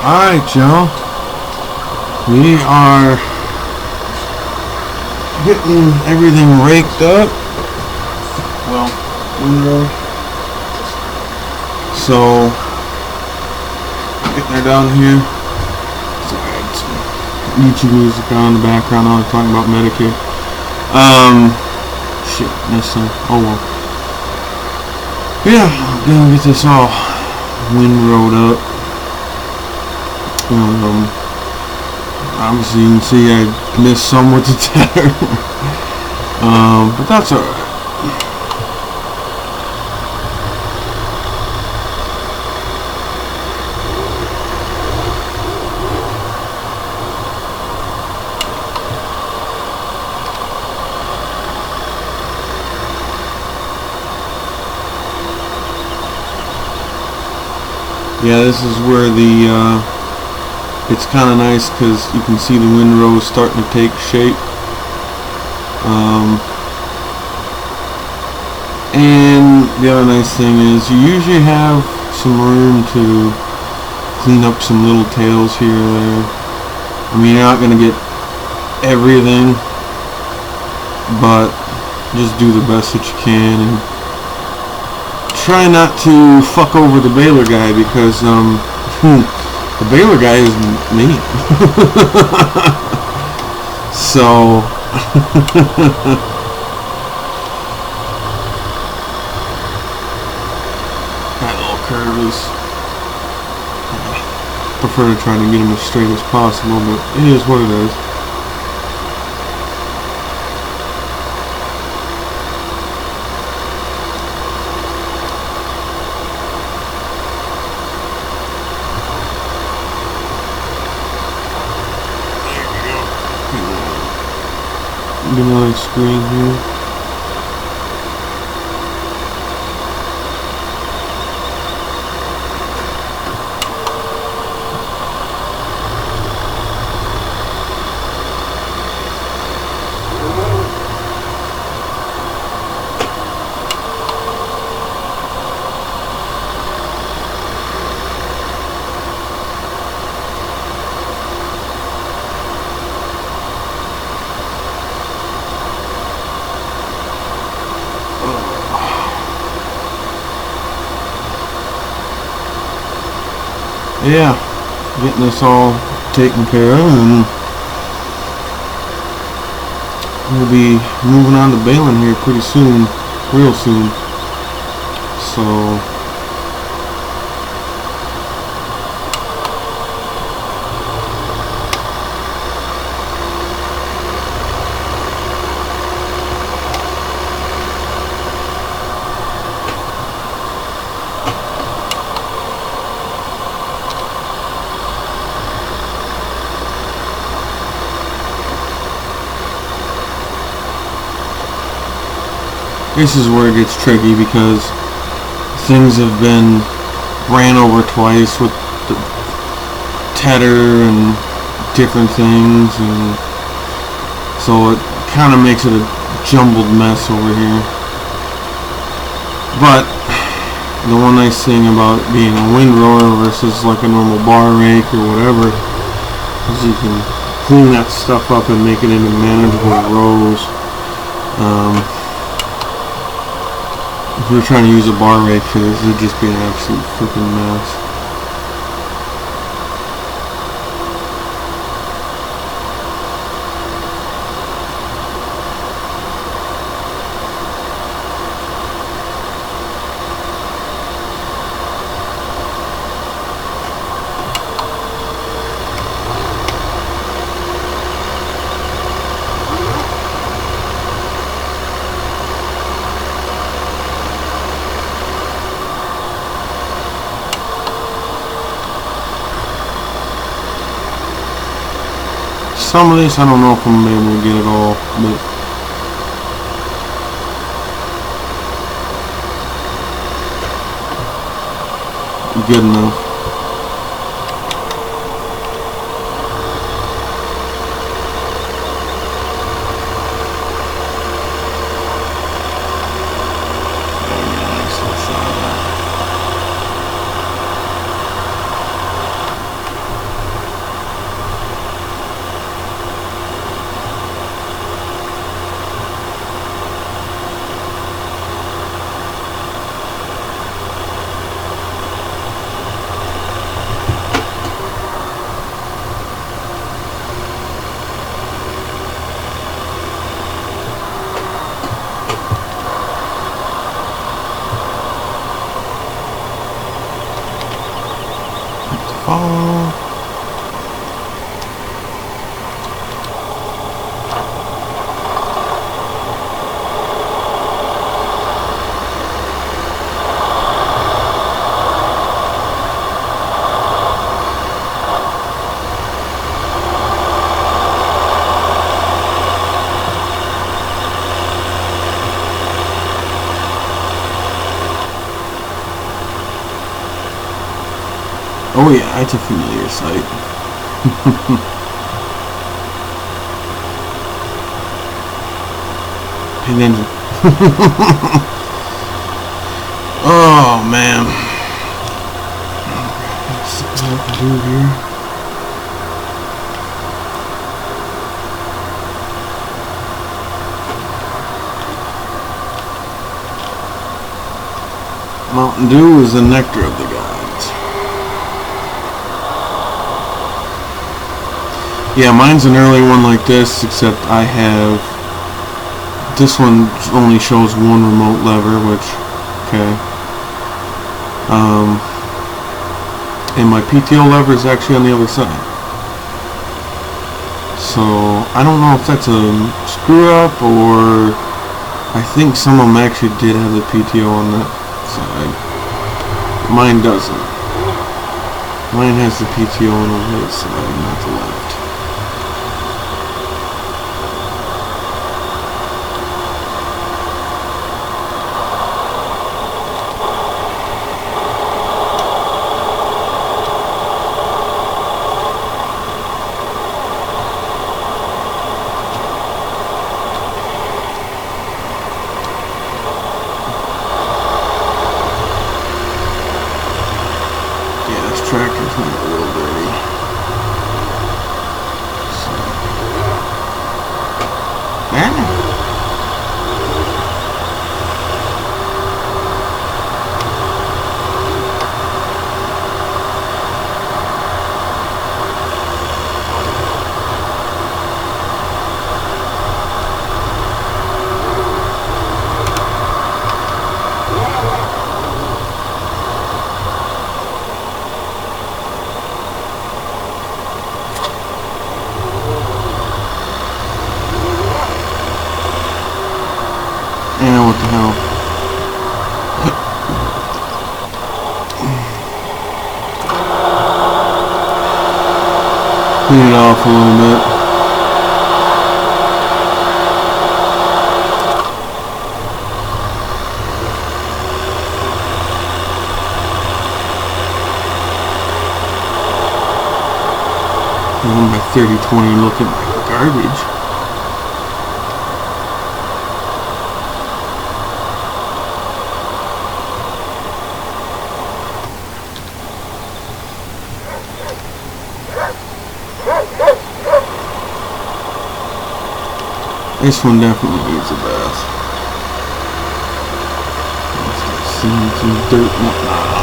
Alright, y'all. We are getting everything raked up. Well, windrow. So, getting her down here. Sorry, I had some YouTube music on in the background. I was talking about Medicare. Shit, missed some. Oh well. Yeah, I'm gonna get this all windrowed up. Obviously you can see I missed some with the tedder. But that's alright. Yeah, this is where the it's kind of nice because you can see the windrow starting to take shape. And the other nice thing is you usually have some room to clean up some little tails here or there. I mean, you're not going to get everything, but just do the best that you can and try not to fuck over the baler guy because the baler guy is me. So that little curve is I prefer to try to get him as straight as possible, but it is what it is. Another screen here. Yeah, getting this all taken care of, and we'll be moving on to baling here pretty soon, real soon. So this is where it gets tricky because things have been ran over twice with the tedder and different things, and so it kind of makes it a jumbled mess over here. But the one nice thing about being a windrower versus like a normal bar rake or whatever is you can clean that stuff up and make it into manageable rows. If we were trying to use a bar rake for this, it would just be an absolute freaking mess. Some of this, I don't know if I'm able to get it all, but good enough. Oh. Oh yeah, it's a familiar sight. Pin engine. Oh man. Let's see what I can do here. Mountain Dew is the nectar of the gods. Yeah, mine's an early one like this, except I have, this one only shows one remote lever, which, okay. And my PTO lever is actually on the other side. So, I don't know if that's a screw up, or I think some of them actually did have the PTO on that side. Mine doesn't. Mine has the PTO on the right side, not the left. Tractor's not real dirty. So. Yeah, what the hell. Clean it off a little bit. My 30-20 looking like garbage. This one definitely needs a bath. Seeing some dirt and whatnot.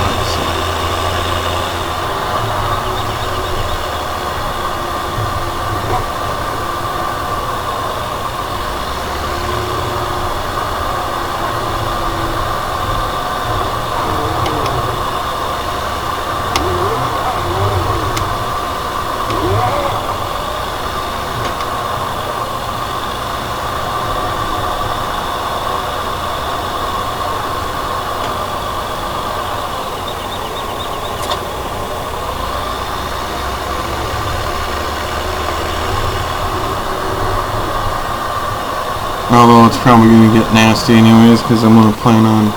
Although it's probably going to get nasty anyways, because I'm going to plan on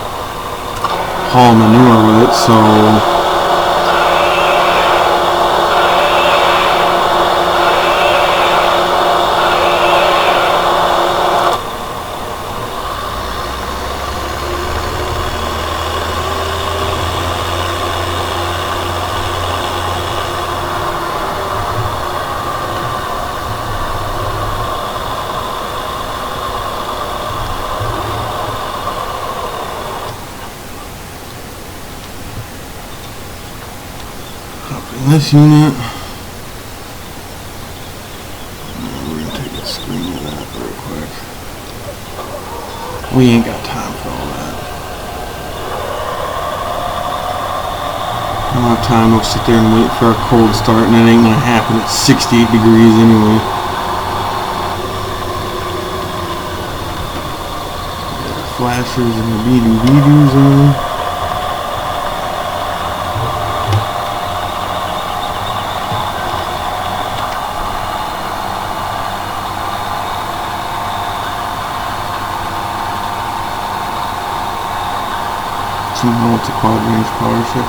hauling manure with it, so... This unit, we're going to take a screen of that real quick. We ain't got time for all that. don't have time to sit there and wait for a cold start, and it ain't gonna happen at 68 degrees anyway. Flashers and the BDVDs on. Somehow it's a quad range power shift.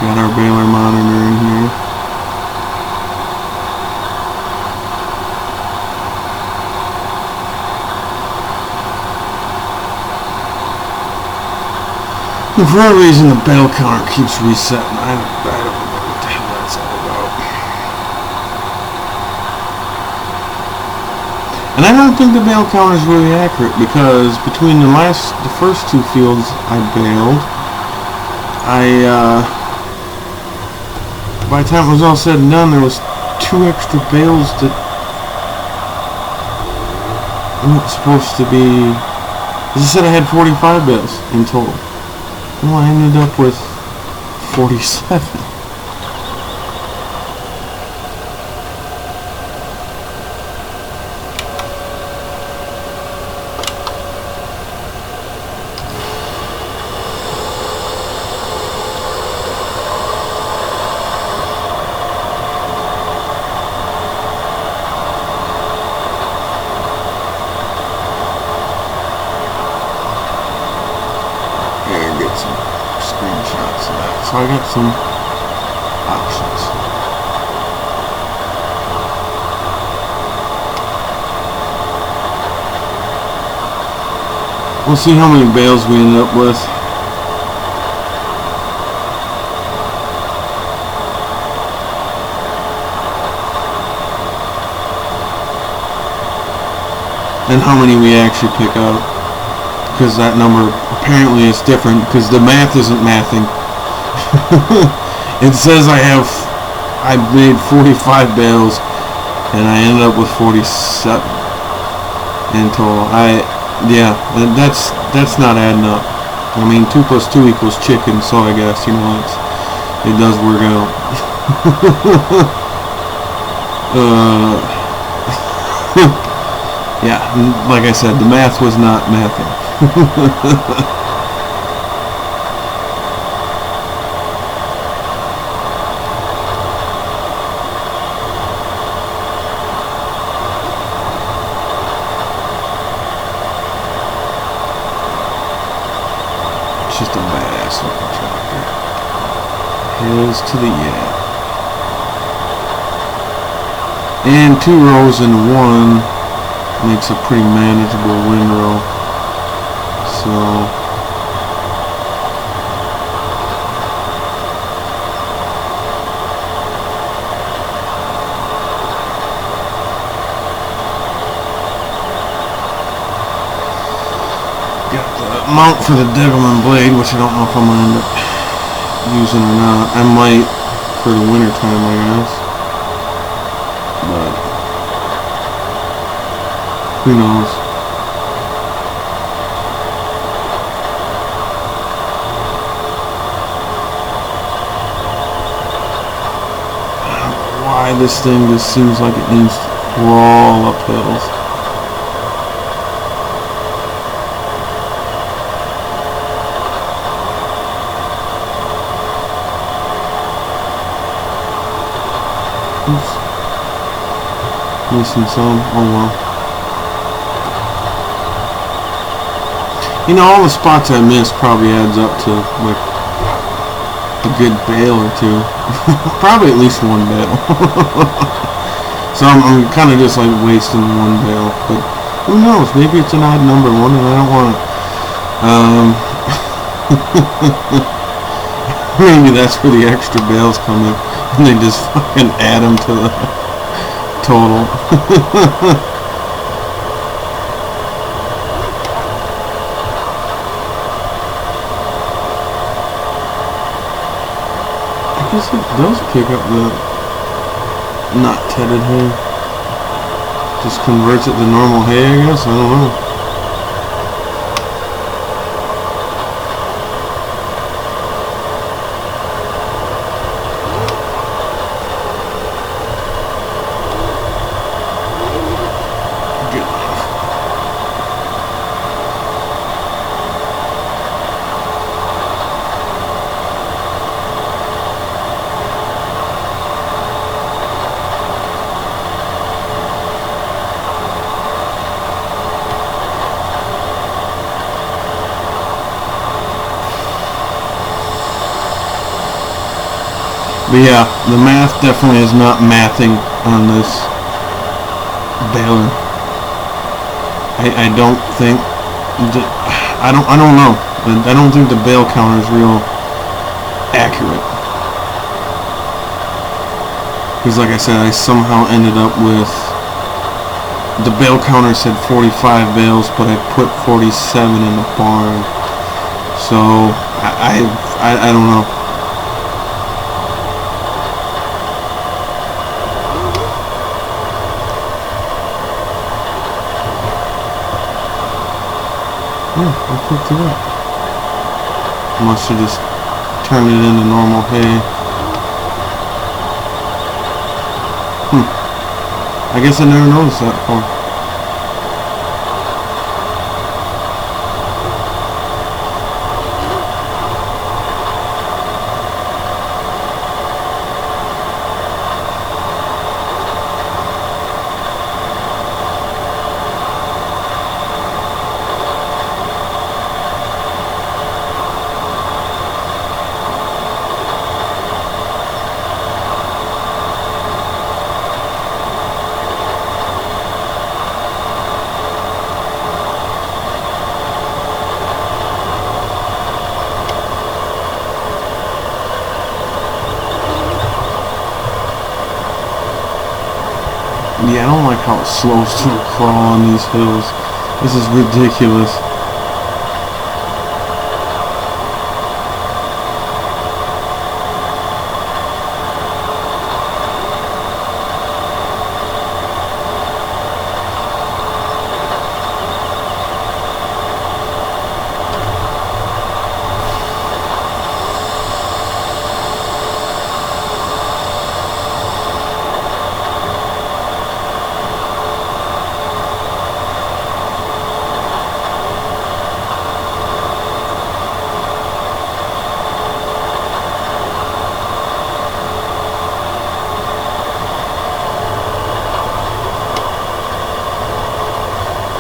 Got our baler monitor in here. And for whatever reason, the bale counter keeps resetting. I don't know what the hell that's all about. And I don't think the bale counter is really accurate, because between the first two fields I baled, by the time it was all said and done, there was 2 extra bales that weren't supposed to be. As I said, I had 45 bales in total. Well, I ended up with 47. Screenshots of that. So I got some options. We'll see how many bales we end up with. And how many we actually pick up. Because that number apparently is different, because the math isn't mathing. It says I made 45 bales and I ended up with 47 in total. Yeah, that's not adding up. I mean, 2 plus 2 equals chicken, so I guess, you know, it does work out. Yeah, like I said, the math was not mathing. It's just a badass looking tractor. Here's to the yeah. And 2 rows in 1 makes a pretty manageable windrow. So got the mount for the Devilman blade, which I don't know if I'm gonna end up using or not. I might for the winter time, I guess, but who knows. Why this thing just seems like it needs to crawl up hills. Oops. Missing some. Oh well. You know, all the spots I missed probably adds up to like a good bale or 2. Probably at least 1 bale. So I'm kind of just like wasting 1 bale, but who knows, maybe it's an odd number 1 and I don't want it. Maybe that's where the extra bales come in and they just fucking add them to the total. guess it does pick up the not tedded hay. Just converts it to normal hay, I guess. I don't know. But yeah, the math definitely is not mathing on this baler. I don't think, I don't know. I don't think the bale counter is real accurate. Because like I said, I somehow ended up with, the bale counter said 45 bales, but I put 47 in the barn. So I don't know. Yeah, I picked it up. Must have just turned it into normal hay. I guess I never noticed that before. Yeah, I don't like how it slows to a crawl on these hills. This is ridiculous.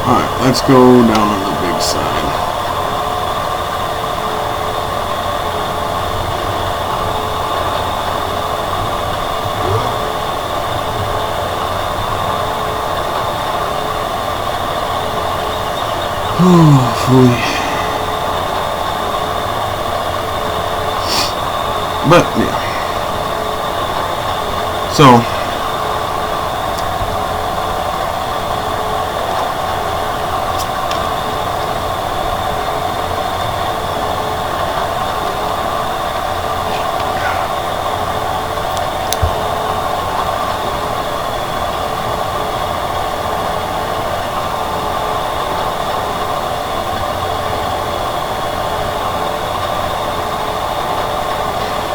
Alright, let's go down on the big side. Oh, phooey. But, yeah. So,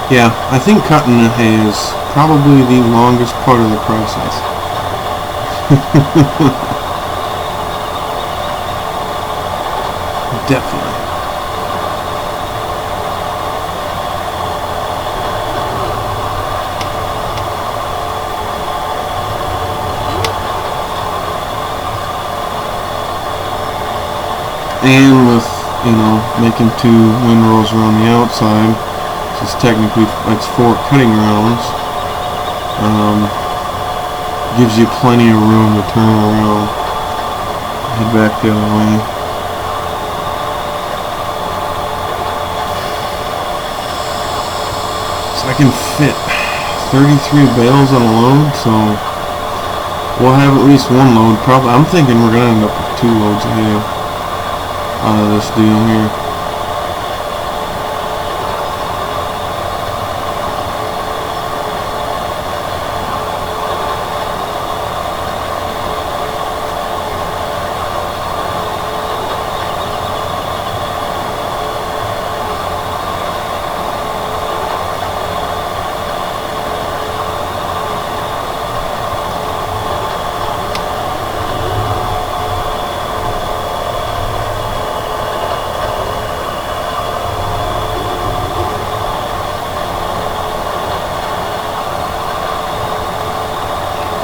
yeah, I think cutting the hay is probably the longest part of the process. Definitely. And with, you know, making 2 windrows around the outside, it's technically, that's 4 cutting rounds. Gives you plenty of room to turn around, head back the other way. So I can fit 33 bales on a load, so we'll have at least 1 load. Probably, I'm thinking we're gonna end up with 2 loads of hay out of this deal here.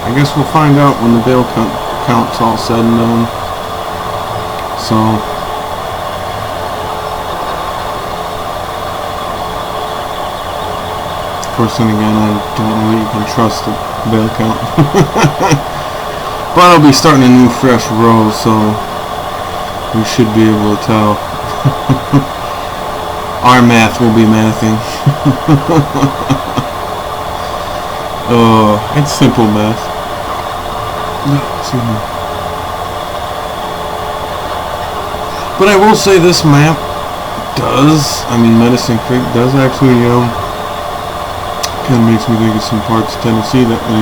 I guess we'll find out when the bale count's all said and done. So, of course, then again, I don't know that you can trust the bale count. But I'll be starting a new fresh row, so we should be able to tell. Our math will be mathing. Oh, it's simple math. Excuse me. But I will say this map does, I mean Medicine Creek does actually, kind of makes me think of some parts of Tennessee that we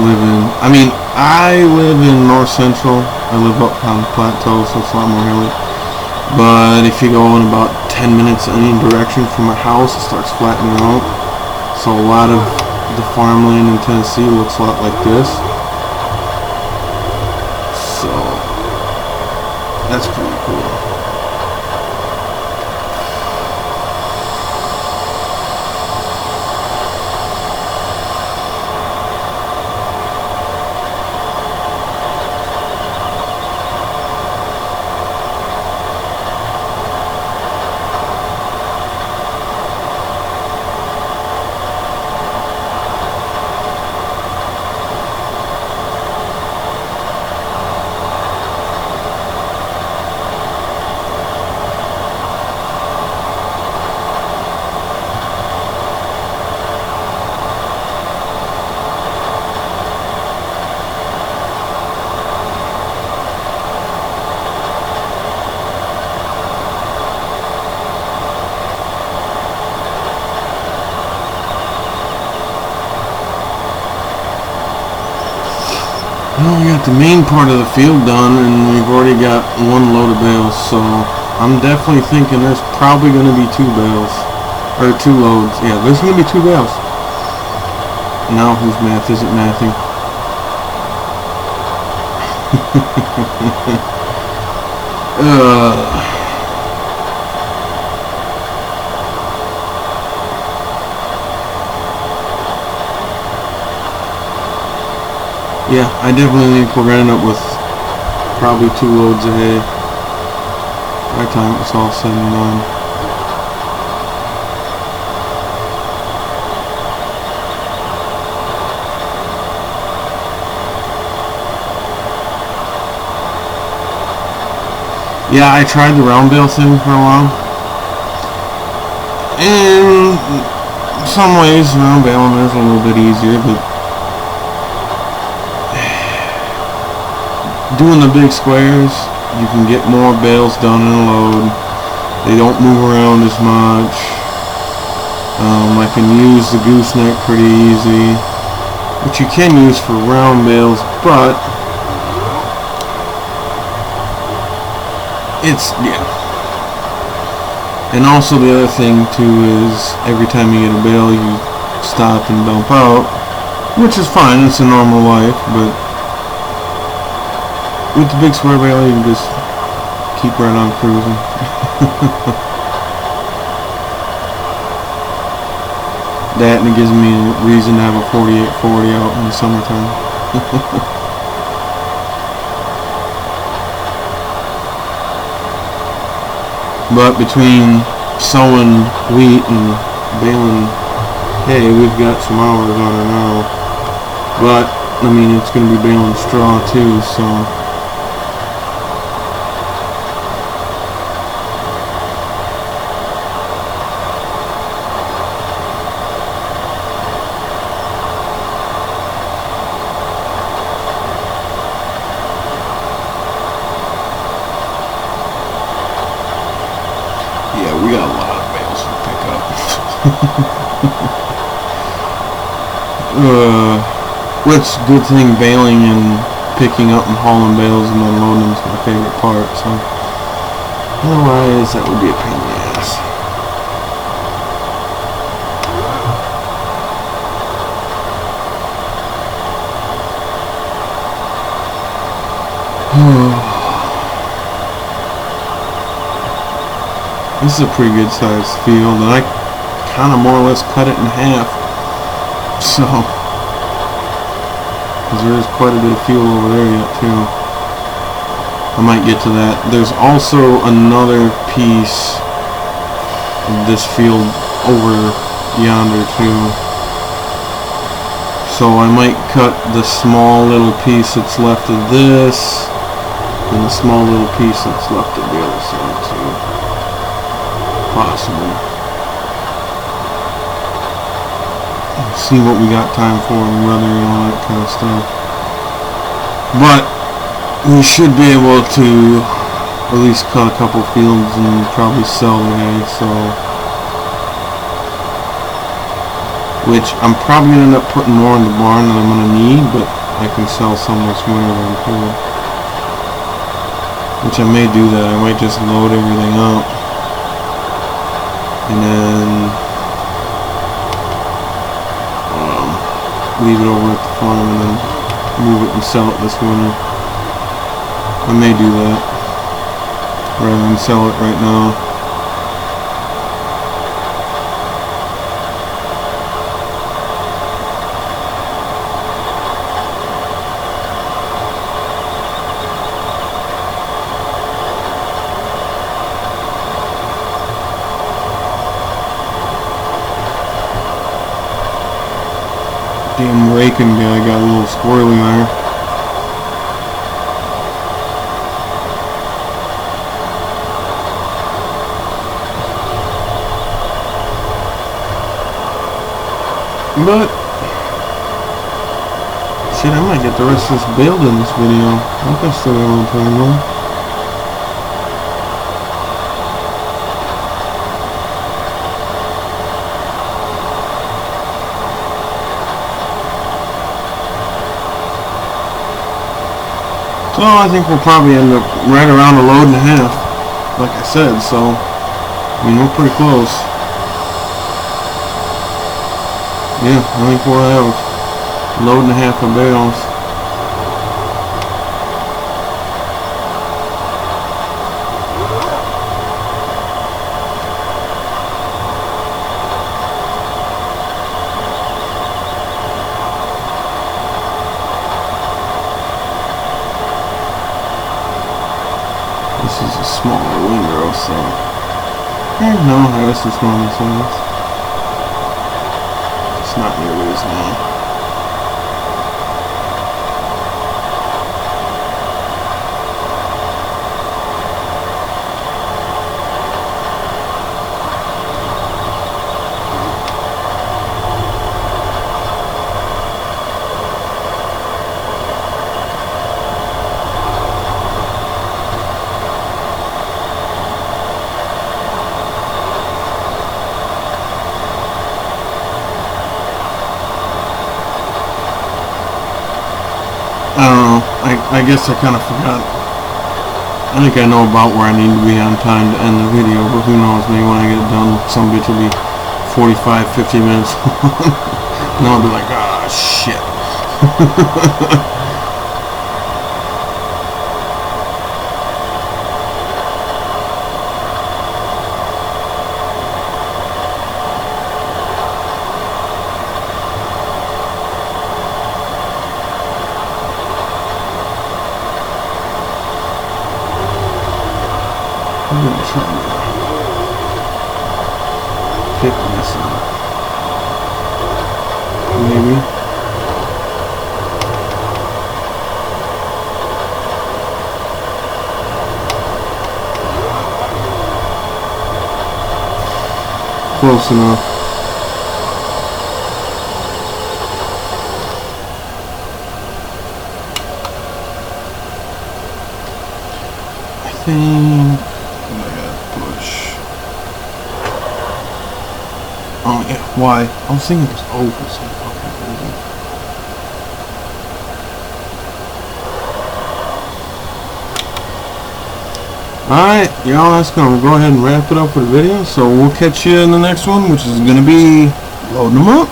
live in. I mean, I live in North Central. I live up on the plateau, so it's a lot more hilly. But if you go in about 10 minutes in any direction from my house, it starts flattening out. So a lot of the farmland in Tennessee looks a lot like this. So that's pretty cool. Well, we got the main part of the field done, and we've already got one load of bales, so I'm definitely thinking there's probably going to be 2 bales, or 2 loads. Yeah, there's going to be 2 bales. Now, whose math isn't mathing? Yeah, I definitely think we're going to end up with probably 2 loads of hay by the time it's all said and done. Yeah, I tried the round bale thing for a while. In some ways, round baling is a little bit easier, but doing the big squares, you can get more bales done in a load. They don't move around as much. I can use the gooseneck pretty easy, which you can use for round bales, but it's, yeah. And also the other thing too is every time you get a bale, you stop and dump out, which is fine, it's a normal life, but with the big square bale, you can just keep right on cruising. That, and it gives me a reason to have a 4840 out in the summertime. But between sowing wheat and baling hay, we've got some hours on it now. But, I mean, it's going to be baling straw too, so yeah, we got a lot of bales to pick up. Which, good thing baling and picking up and hauling bales and unloading them is my favorite part, so otherwise that would be a pain in the ass. This is a pretty good sized field, and I kind of more or less cut it in half, so because there is quite a bit of field over there yet too. I might get to that. There's also another piece of this field over yonder too. So I might cut the small little piece that's left of this and the small little piece that's left of the other side too. Possible. See what we got time for and weather and all that kind of stuff. But we should be able to at least cut a couple fields and probably sell the hay, so which I'm probably gonna end up putting more in the barn than I'm gonna need, but I can sell some this winter then too. Which I may do that. I might just load everything up and then leave it over at the farm and then move it and sell it this winter. I may do that rather than sell it right now. Damn raking guy got a little squirrely there. But shit, I might get the rest of this baled in this video. I think I still got a little time left. So I think we'll probably end up right around a load and a half, like I said, so I mean we're pretty close. Yeah, I think we'll have a load and a half of bales. This is a smaller windrow, so no, this is normal size. It's not nearly as long. I don't know. I guess I kind of forgot. I think I know about where I need to be on time to end the video, but who knows, maybe when I get it done, some bitch will be 45, 50 minutes long. And I'll be like, ah, shit. I'm gonna try to pick this up. Maybe. Close enough. I think oh yeah, why? I was thinking it was O for some fucking reason. Alright, y'all, that's gonna go ahead and wrap it up for the video. So we'll catch you in the next one, which is gonna be loading them up.